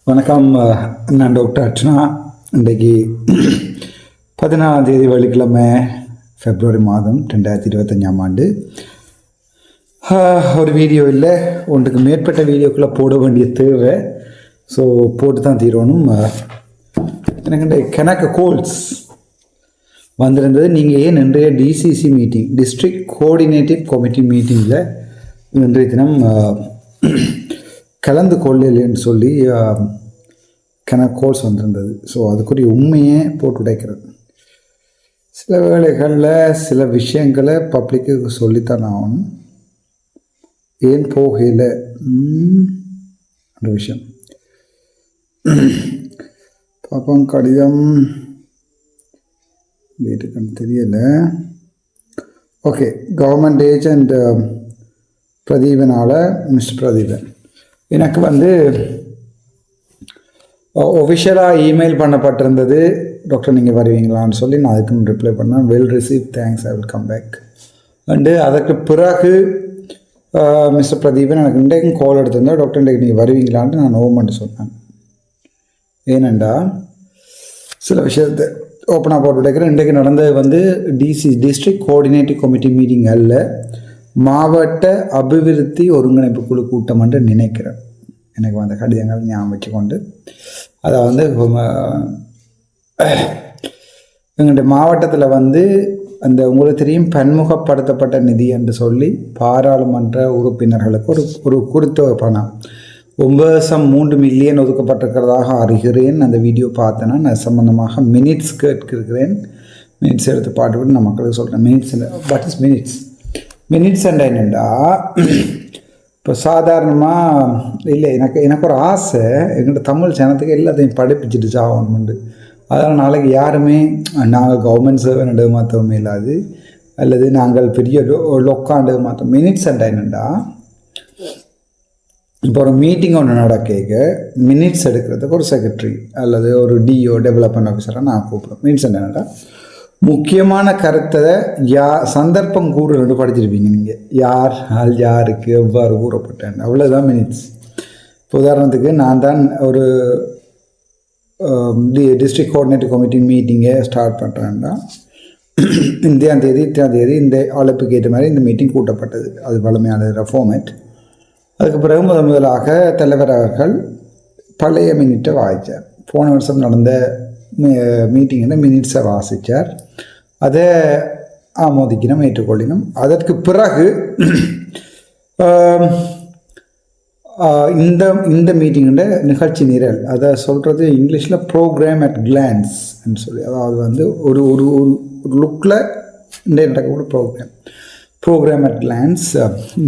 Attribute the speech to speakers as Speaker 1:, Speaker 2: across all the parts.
Speaker 1: வணக்கம். நான் டாக்டர் அர்ச்சனா. இன்றைக்கு 14ஆம் தேதி வெள்ளிக்கிழமை பிப்ரவரி மாதம் 2025ஆம் ஆண்டு. ஒரு வீடியோ இல்லை, ஒன்றுக்கு மேற்பட்ட வீடியோக்குள்ளே போட வேண்டிய தேவை. ஸோ போட்டு தான் தீரணும். எனக்கு கணக்கு கோல்ஸ் வந்திருந்தது. நீங்கள் ஏன் இன்றைய டிசிசி மீட்டிங், டிஸ்ட்ரிக்ட் கோஆர்டினேட்டிவ் கமிட்டி மீட்டிங்கில் இன்றைய தினம் கலந்து கொள்ளலைன்னு சொல்லி கணக்கு கோல்ஸ் வந்திருந்தது. ஸோ அதுக்குரிய உண்மையை போட்டு உடைக்கிறது. சில வேளைகளில் சில விஷயங்களை பப்ளிக்கு சொல்லித்தான் ஆகணும். ஏன் போகல ஒரு விஷயம் பாப்போம். கடிதம் வீட்டுக்குன்னு தெரியலை. ஓகே, கவர்மெண்ட் ஏஜெண்ட் பிரதீபனால் மிஸ்டர் பிரதீபன் எனக்கு ஒஃபிஷியலாக இமெயில் பண்ணப்பட்டிருந்தது. டாக்டர் நீங்கள் வருவீங்களான்னு சொல்லி நான் அதுக்குன்னு ரிப்ளை பண்ணேன். Well receive, thanks, I will come back. And அதற்கு பிறகு மிஸ்டர் பிரதீபன் எனக்கு இன்றைக்கும் கால் எடுத்திருந்தேன். டாக்டர் இன்றைக்கு நீங்கள் வருவீங்களான்ட்டு நான் நோமெண்ட்டு சொன்னேன். ஏனெண்டா சில விஷயத்தை ஓப்பனாக போட்டு விடைக்கிறேன். இன்றைக்கு நடந்தது டிஸ்ட்ரிக்ட் கோஆர்டினேட்டிவ் கமிட்டி மீட்டிங் அல்ல, மாவட்ட அபிவிருத்தி ஒருங்கிணைப்பு குழு கூட்டம் என்று நினைக்கிறேன். எனக்கு அந்த கடிதங்கள் ஞாபகம் வச்சுக்கொண்டு அதை எங்களுடைய மாவட்டத்தில் அந்த உங்களுக்கு தெரியும் பன்முகப்படுத்தப்பட்ட நிதி என்று சொல்லி பாராளுமன்ற உறுப்பினர்களுக்கு ஒரு குறித்த பணம் 9.3 மில்லியன் ஒதுக்கப்பட்டிருக்கிறதாக அறிகிறேன். அந்த வீடியோ பார்த்தேன்னா நான் சம்பந்தமாக மினிட்ஸ் கேட்கிறேன். மினிட்ஸ் எடுத்து பாட்டுவிட்டு நான் மக்களுக்கு சொல்கிறேன். வாட் இஸ் மினிட்ஸ் என்ற என்னென்னா, இப்போ சாதாரணமாக இல்லை, எனக்கு ஒரு ஆசை, எங்கள்கிட்ட தமிழ் சேனத்துக்கு எல்லாத்தையும் படிப்பிச்சுட்டு சாகணும்ண்டு. அதனால் நாளைக்கு யாருமே நாங்கள் கவர்மெண்ட் சேவை மாற்றவுமே இல்லாது, அல்லது நாங்கள் பெரிய லொக்காண்டு மாற்றோம். மினிட்ஸ் என்ற என்னென்னா, இப்போ ஒரு மீட்டிங் ஒன்று நடக்க மினிட்ஸ் எடுக்கிறதுக்கு ஒரு செக்ரட்டரி அல்லது ஒரு டிஓ டெவலப்மெண்ட் ஆஃபீஸராக நான் கூப்பிடுவேன். மினிட்ஸ் என்னென்னா, முக்கியமான கருத்தை சந்தர்ப்பம் கூறுன்னு படிச்சிருப்பீங்க நீங்கள். யாருக்கு எவ்வாறு கூறப்பட்டேன், அவ்வளோதான் மினிட்ஸ். இப்போ உதாரணத்துக்கு நான் தான் ஒரு டிஸ்ட்ரிக்ட் கோஆர்டினேட்டிவ் கமிட்டி மீட்டிங்கை ஸ்டார்ட் பண்ணுறேன்னா, இந்தியாம் தேதி இந்த அழைப்புக்கு ஏற்ற மாதிரி இந்த மீட்டிங் கூட்டப்பட்டது. அது வலிமையான ஃபார்மேட். அதுக்கு பிறகு முதலாக தலைவர் அவர்கள் பழைய மினிட்டை வாசித்தார். போன வருஷம் நடந்த மீட்டிங்கில் மினிட்ஸை வாசித்தார். அதை ஆமோதிக்கணும், ஏற்றுக்கொள்ளினோம். அதற்கு பிறகு இந்த மீட்டிங்கோட நிகழ்ச்சி நிரல், அதை சொல்கிறது இங்கிலீஷில் ப்ரோக்ராம் அட் கிளான்ஸ் சொல்லி, அதாவது ஒரு ஒரு ஒரு லுக்கில் இந்த நடக்கக்கூடிய programme at glance.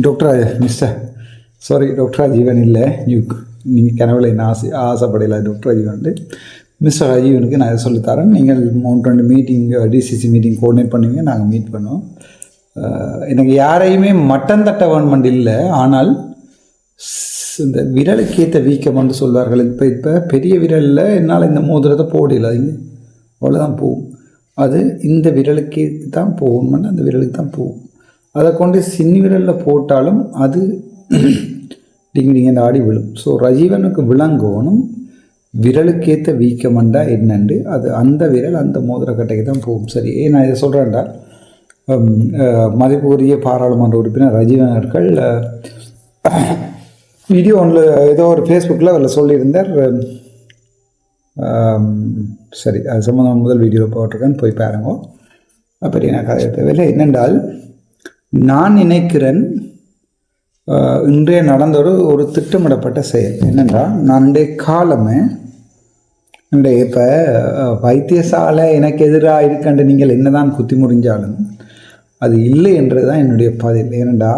Speaker 1: Doctor Rajeevan இல்லை, நீங்கள் கனவுல என்ன ஆசைப்படலை. டாக்டர் ராஜீவன் மிஸ்டர் ராஜீவனுக்கு நான் இதை சொல்லித்தரேன். நீங்கள் 3 மீட்டிங் டிசிசி மீட்டிங் கோஆர்டினேட் பண்ணுவீங்க, நாங்கள் மீட் பண்ணுவோம். எனக்கு யாரையுமே மட்டன் தட்ட வேணுமெண்ட் இல்லை, ஆனால் இந்த விரலுக்கு ஏற்ற வீக்கம்னு சொல்வார்கள். இப்போ பெரிய விரலில் என்னால் இந்த மோதிரத்தை போடல, அவ்வளோதான் போகும். அது இந்த விரலுக்கு தான் போகணுமென்னு அந்த விரலுக்கு தான் போகும். அதை கொண்டு சின்னி விரலில் போட்டாலும் அது டிங்கிடிங்க ஆடி விழும். ஸோ ரஜீவனுக்கு விளங்கணும் விரலுக்கேற்ற வீக்கமண்டா என்னண்டு, அது அந்த விரல் அந்த மோதிரக்கட்டைக்கு தான் போகும். சரி, நான் இதை சொல்கிறேன்டா, மதிப்புக்குரிய பாராளுமன்ற உறுப்பினர் ரஜீவன் அவர்கள் வீடியோ ஒன்றில் ஏதோ ஒரு ஃபேஸ்புக்கில் அதில் சொல்லியிருந்தார். சரி, அது சம்மந்தம் முதல் வீடியோவில் போட்டிருக்கேன்னு போய் பாருங்க. அப்படி நான் கதை தேவையில்லை. என்னென்றால், நான் நினைக்கிறேன் இன்றைய நடந்த ஒரு திட்டமிடப்பட்ட செயல் என்னென்றால், நான் இன்றைய காலமே இப்போ வைத்தியசாலை எனக்கு எதிராக இருக்கண்டு நீங்கள் என்ன தான் குத்தி முறிஞ்சாலும் அது இல்லை என்றது தான் என்னுடைய பதில். ஏனெண்டா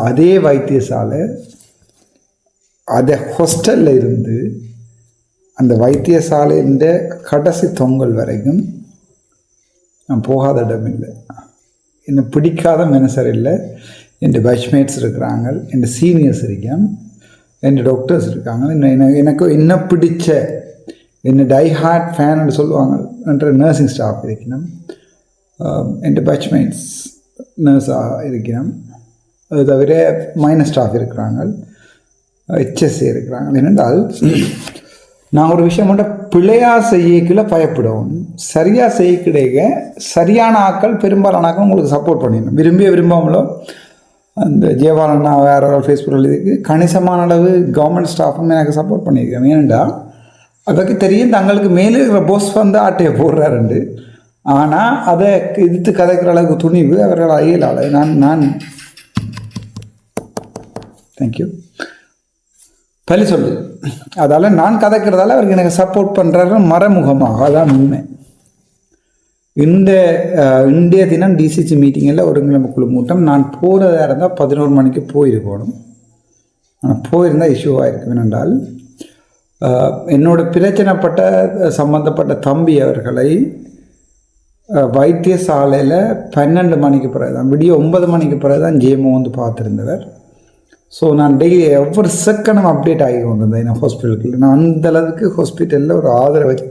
Speaker 1: அதே வைத்தியசாலை அதை ஹாஸ்டலில் இருந்து அந்த வைத்தியசாலையின் கடைசி தொங்கல் வரைக்கும் நான் போகாத இடம் இல்லை. என்னை பிடிக்காத மனுஷர் இல்லை. என் பேட்ச்மேட்ஸ் இருக்கிறாங்க, என் சீனியர்ஸ் இருக்காங்க, என் டாக்டர்ஸ் இருக்காங்க, எனக்கு என்ன பிடிச்ச என்ன டைஹார்ட் ஃபேன்னு சொல்லுவாங்க என்ற நர்சிங் ஸ்டாஃப் இருக்கணும், என் பேட்ச்மேட்ஸ் நர்ஸாக இருக்கணும். அது தவிர மைனர் ஸ்டாஃப் இருக்கிறாங்க. HSA இருக்கிறாங்க. ஏனென்றால் நான் ஒரு விஷயம் மட்டும் பிழையாக செய்யக்குள்ள பயப்படுவோம், சரியாக செய்யக்கிடையே சரியான ஆக்கள் பெரும்பாலான ஆக்கள் உங்களுக்கு சப்போர்ட் பண்ணிடணும். விரும்பாமலோ அந்த ஜெயபாலண்ணா வேற ஒரு ஃபேஸ்புக்கில் இதுக்கு கணிசமான அளவு கவர்மெண்ட் ஸ்டாஃபும் எனக்கு சப்போர்ட் பண்ணியிருக்கேன். ஏனெண்டா அதுக்கு தெரியும் தங்களுக்கு மேலே இருக்கிற போஸ் வந்து ஆட்டையை போடுறாருண்டு. ஆனால் அதை எதிர்த்து கதைக்கிற அளவுக்கு துணிவு அவர்கள் அயலாள நான் தேங்க்யூ பள்ளி சொல்லு. அதால் நான் கதைக்கிறதால அவருக்கு எனக்கு சப்போர்ட் பண்ணுறாரு மறைமுகமாக. அதான் உண்மை. இந்த இன்றைய தினம் டிசிசி மீட்டிங்கில் ஒருங்கிணைப்பு குழு கூட்டம் நான் போகிறதா இருந்தால் 11 மணிக்கு போயிருக்கணும். ஆனால் போயிருந்தால் இஷ்யூவாக இருக்கும். என்னென்றால் என்னோட பிரச்சனைப்பட்ட சம்பந்தப்பட்ட தம்பி அவர்களை வைத்தியசாலையில் 12 மணிக்கு பிறகு தான், விடிய 9 மணிக்கு பிறகு தான் ஜேமோ வந்து பார்த்துருந்தவர். ஸோ நான் டெய்லி ஒவ்வொரு செகண்டும் அப்டேட் ஆகி கொண்டு இருந்தேன் என் ஹாஸ்பிட்டலுக்கு. நான் அந்தளவுக்கு ஹாஸ்பிட்டலில் ஒரு ஆதரவு வச்சு.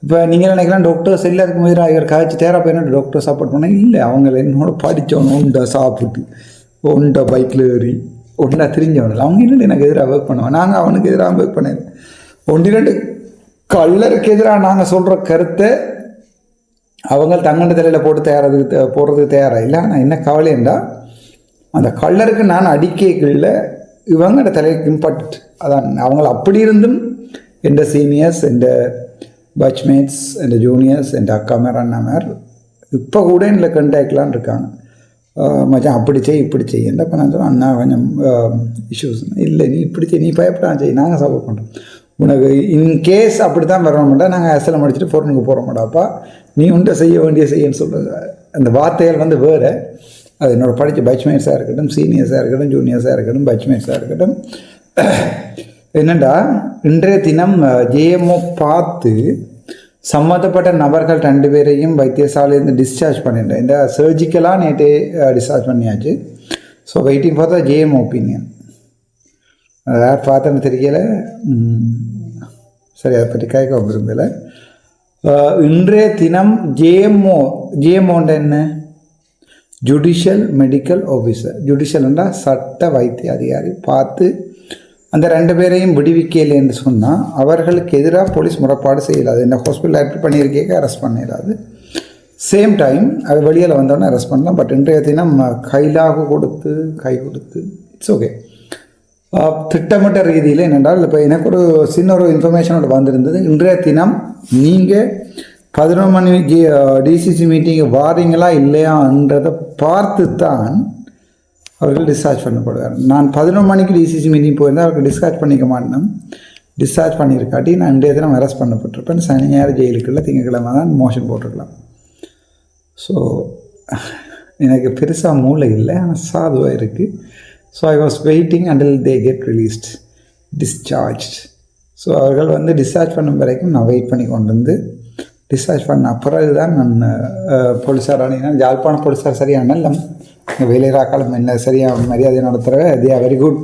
Speaker 1: இப்போ நீங்கள் நினைக்கலாம் டாக்டர்ஸ் எல்லாருக்கும் எதிராக இவர் காய்ச்சி தேரப்போ என்ன டாக்டர் சப்போர்ட் பண்ணால் இல்லை. அவங்கள என்னோட படித்தவங்க உண்டா சாப்பிட்டு ஒண்டா பைக்கில் ஏறி ஒன்றா திரிஞ்சவனில் அவங்க என்னென்னு எனக்கு எதிராக ஒர்க் பண்ணுவேன். நாங்கள் அவனுக்கு எதிராக ஒர்க் பண்ணது 1-2 கல்லருக்கு எதிராக நாங்கள் சொல்கிற கருத்தை அவங்க தங்கண்ட தலையில் போட்டு போடுறதுக்கு தயாராக இல்லை. ஆனால் என்ன கவலைண்டா அந்த கல்லருக்கு நான் அடிக்கைகளில் இவங்களோட தலைக்கு இம்பார்ட்டன்ட். அதான் அவங்கள அப்படி இருந்தும் எந்த சீனியர்ஸ், எந்த பேட்ச்மேட்ஸ், எந்த ஜூனியர்ஸ், எந்த அக்காமார் அண்ணாமார் இப்போ கூட என்னில் கண்டாக்ட்லான் இருக்காங்க. மச்சான் அப்படி செய் இப்படி செய். என்ன பண்ண சொன்னால் அண்ணா கொஞ்சம் இஷ்யூஸ் இல்லை, நீ இப்படி செய், நீ பயப்படான் செய், நாங்கள் சப்போர்ட் பண்ணுறோம் உனக்கு. இன்கேஸ் அப்படி தான் வர மாட்டா நாங்கள் அசலம் அடிச்சுட்டு ஃபோரனுக்கு போகிற மாட்டாப்பா, நீ உண்டை செய்ய வேண்டிய செய்யன்னு சொல்லுங்க. அந்த வார்த்தைகள் வந்து வேறு. அது என்னோட படித்த பேட்ச்மேட்ஸாக இருக்கட்டும், சீனியர்ஸாக இருக்கட்டும், ஜூனியர்ஸாக இருக்கட்டும், பேட்ச்மேட்ஸாக இருக்கட்டும். என்னென்னா இன்றைய தினம் ஜேஎம்ஓ பார்த்து சம்மந்தப்பட்ட நபர்கள் 2 பேரையும் வைத்தியசாலையிலேருந்து டிஸ்சார்ஜ் பண்ணிட்டேன். இந்த சர்ஜிக்கலாக நேற்று டிஸ்சார்ஜ் பண்ணியாச்சு. So waiting for the JM opinion. யார் பார்த்தேன்னு தெரியலை, சரி அதை பற்றி கேட்க விரும்பலை. இன்றைய தினம் ஜேஎம்ஓண்ட என்ன, ஜுடிஷியல் மெடிக்கல் ஆஃபீஸர். ஜுடிஷியல்ன்றா சட்ட வைத்திய அதிகாரி பார்த்து அந்த 2 பேரையும் விடுவிக்கலை என்று சொன்னால் அவர்களுக்கு எதிராக போலீஸ் முறைப்பாடு செய்யலாது. இந்த ஹாஸ்பிட்டல் அட்மிட் பண்ணியிருக்கேக்க அரெஸ்ட் பண்ணிடாது. சேம் டைம் அது வெளியில் வந்தோடனே அரெஸ்ட் பண்ணலாம். பட் இன்றைய தினம் கை கொடுத்து இட்ஸ் ஓகே. திட்டமிட்ட ரீதியில் என்னென்றால் இப்போ எனக்கு ஒரு சின்ன ஒரு இன்ஃபர்மேஷனோட வந்திருந்தது. இன்றைய தினம் நீங்கள் 11 மணி டிசிசி மீட்டிங்கு வாரீங்களா இல்லையான்றதை பார்த்து தான் அவர்கள் டிஸ்சார்ஜ் பண்ணப்படுவார். நான் 11 மணிக்கு டிசிசி மீட்டிங் போயிருந்தால் அவர்கள் டிஸ்சார்ஜ் பண்ணிக்க மாட்டேன். டிஸ்சார்ஜ் பண்ணியிருக்காட்டி நான் இன்றைய தினம் அரெஸ்ட் பண்ணப்பட்டிருப்பேன். சனி ஞாயிறு ஜெயிலுக்குள்ள திங்கக்கிழமை தான் மோஷன் போட்டிருக்கலாம். ஸோ எனக்கு பெருசாக மூளை இல்லை, ஆனால் சாதுவாக இருக்குது. So I was waiting until they get released discharge. So அவர்கள் வந்து டிஸ்சார்ஜ் பண்ணும் வரைக்கும் நான் வெயிட் பண்ணி கொண்டு வந்து டிஸ்சார்ஜ் பண்ண பிறகு தான் நான் போலீஸார் அணினா ஜாழ்ப்பாண போலீஸார் சரியான இல்லை வேலைராக்காலம் என்ன சரியாக மரியாதை நடத்துகிற they are very good.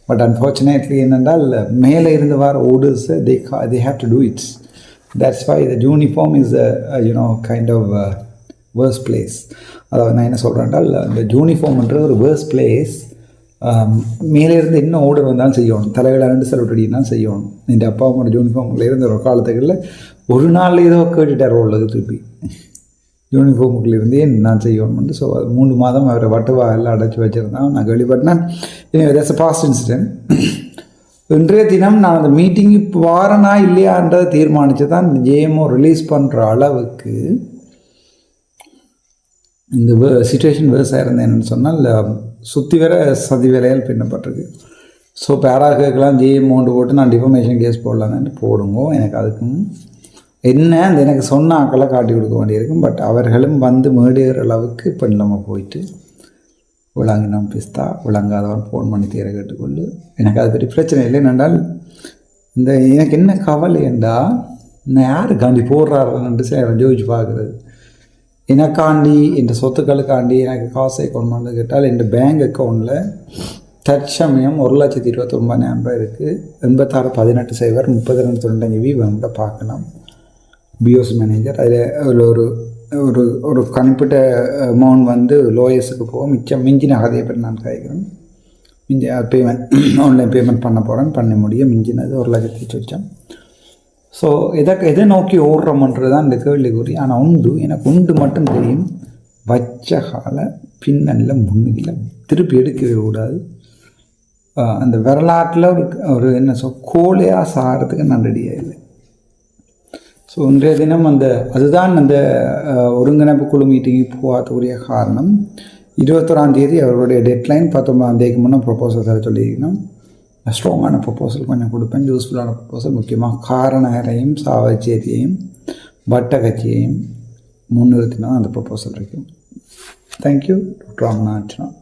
Speaker 1: But unfortunately என்னென்றால் மேலே இருந்து வர orders they have to do it. That's why the uniform is kind of worst place. அதாவது நான் என்ன சொல்கிறேன் என்றால் இந்த யூனிஃபார்ம்ன்றது ஒரு வேர்ஸ்ட் பிளேஸ். மேலே இருந்து என்ன ஆர்டர் வந்தாலும் செய்யணும், தலைவில் 2 செலவுடினா செய்யணும். இந்த அப்பாவோட யூனிஃபார்மில் இருந்த ஒரு காலத்துகளில் ஒரு நாள் ஏதோ கேட்டுட்டார் ரோலுக்கு திருப்பி யூனிஃபார்முக்குள்ளேருந்தே நான் செய்யணும்னு. ஸோ அது 3 மாதம் அவரை வட்டுவா எல்லாம் அடைச்சி வச்சுருந்தான். நான் கேள்விப்பட்டேன். That's a past incident. இன்றைய தினம் நான் அந்த மீட்டிங்கு வாரனா இல்லையான்றதை தீர்மானித்து தான் இந்த ஜேஎம்ஓ ரிலீஸ் பண்ணுற அளவுக்கு இந்த சிச்சுவேஷன் வேர்ஸாக இருந்தேன். என்னென்னு சொன்னால் சுற்றி வர சதி வேலையால் பின்னப்பட்டிருக்கு. ஸோ பேராக்கெல்லாம் ஜேஎம்ஓண்டு போட்டு நான் டிஃபர்மேஷன் கேஸ் போடலான்னு போடுங்க. எனக்கு அதுக்கும் என்ன அந்த எனக்கு சொன்ன ஆக்களை காட்டி கொடுக்க வேண்டியிருக்கும். பட் அவர்களும் வந்து மேடுகிற அளவுக்கு இப்போ நம்ம போயிட்டு விளங்கினோம் பிஸ்தா விளங்காதவன் ஃபோன் பண்ணி தீர கேட்டுக்கொள்ளு. எனக்கு அது பெரிய பிரச்சனை இல்லை. என்னென்றால் இந்த எனக்கு என்ன கவலை என்றால் நான் யாருக்காண்டி போடுறாருன்னு சரி ஜோதிச்சு பார்க்குறது. எனக்காண்டி இந்த சொத்துக்களுக்காண்டி எனக்கு காசை கொண்டு கேட்டால் இந்த பேங்க் அக்கௌண்ட்டில் தற்சமயம் 1,29,000 இருக்குது. 8618 வந்து பார்க்கலாம். பிஓஸ் மேனேஜர் அதில் ஒரு கணிப்பிட்ட அமௌண்ட் வந்து லோயர்ஸுக்கு போகும். மிஞ்சின கதையை பற்றி நான் கேட்குறேன். மிஞ்சி பேமெண்ட் ஆன்லைன் பேமெண்ட் பண்ண போகிறேன், பண்ண முடியும். மிஞ்சினது 1,00,000 ஸோ எதை நோக்கி ஓடுறோம்ன்றது தான் இந்த கேள்விக்குறி. ஆனால் எனக்கு மட்டும் தெரியும், வச்ச கால பின்னல்ல முன்னில் திருப்பி எடுக்கவே கூடாது. அந்த வரலாற்றில் ஒரு என்ன கோலையாக சாகிறதுக்கு நான் ரெடியாக இல்லை. ஸோ இன்றைய தினம் அதுதான் அந்த ஒருங்கிணைப்பு குழு மீட்டிங்கு போகாதக்குரிய காரணம். 21ஆம் தேதி அவருடைய டெட்லைன், 19ஆம் தேதிக்கு முன்னே ப்ரொப்போசல் தர சொல்லியிருக்கணும். ஸ்ட்ராங்கான ப்ரொப்போசல் கொஞ்சம் கொடுப்பேன், யூஸ்ஃபுல்லான ப்ரொப்போசல். முக்கியமாக காரணகரையும் சாவச்சேரியையும் வட்ட கட்சியையும் முன்னிறுத்தினா அந்த ப்ரொப்போசல் இருக்கும். தேங்க்யூ. டாக்டர் ராமநாதன்.